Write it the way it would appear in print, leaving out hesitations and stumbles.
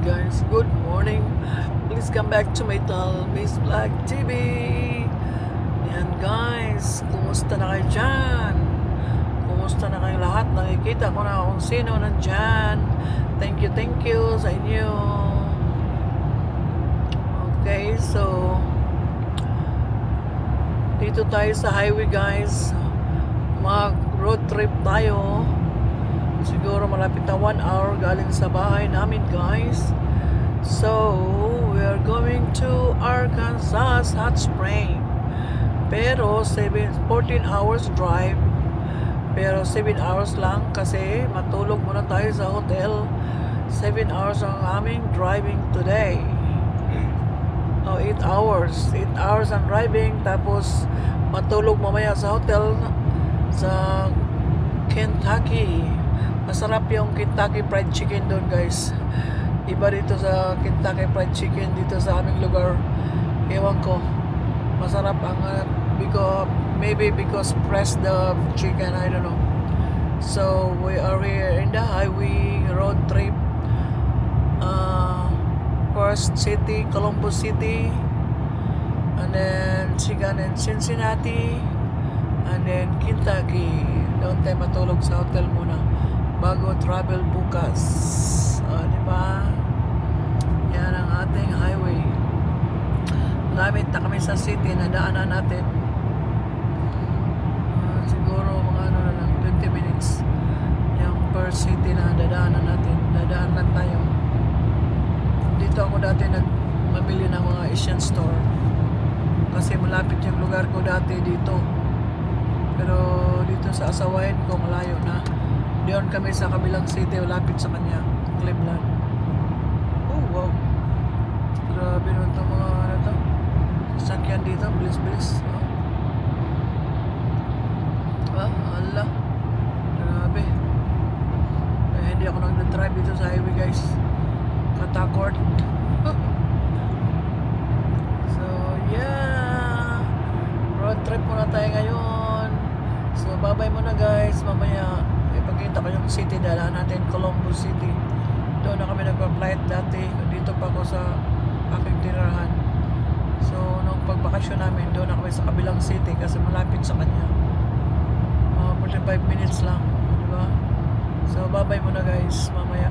guys, good morning. Please come back to my channel, Miss Black TV. Yan guys, kumusta na kayo dyan? Kumusta na kayo lahat? Nakikita ko na kung sino nandyan. Thank you sa inyo. Okay, so dito tayo sa highway guys. Mag road trip tayo. Siguro malapit na 1 hour galing sa bahay namin guys. So we are going to Arkansas Hot Spring. Pero 14 hours drive. Pero 7 hours lang kasi matulog muna tayo sa hotel. 7 hours ang aming driving today. 8 hours. 8 hours ang driving. Tapos matulog mamaya sa hotel sa Kentucky. Masarap yung Kentucky Fried Chicken doon guys. Iba dito sa Kentucky Fried Chicken dito sa aming lugar. Ewan ko. Masarap ang maybe because press the chicken, I don't know. So we are here in the highway road trip. First city, Columbus City, and then Cincinnati, and then Kentucky. Doon tayo matulog sa hotel muna bago travel bukas. Diba? Yan ang ating highway. Lamit na kami sa city na daanan natin. Siguro mga na lang 20 minutes yung per city na dadaanan natin. Dadaan lang tayo. Dito ako dati nagmabili ng mga Asian store kasi malapit yung lugar ko dati dito. Pero dito sa asawain ko malayo na. Diyon kami sa kabilang city, malapit sa kanya, Cleveland. Oh, wow. Grabe naman itong mga ano to. Sasakyan dito, bilis-bilis. Allah. Grabe. Hindi ako nag-drive dito sa highway, guys. Katakot. So, yeah. Road trip muna tayo ngayon. So, bye-bye muna, guys. Mamaya ipakita ko yung city, dala natin Columbus City. Doon na kami nagpa-flight dati. Dito pa ako sa aking tirahan. So nung pagbakasyon namin, doon na kami sa kabilang city kasi malapit sa kanya. 45 minutes lang, diba? So bye bye muna guys, mamaya.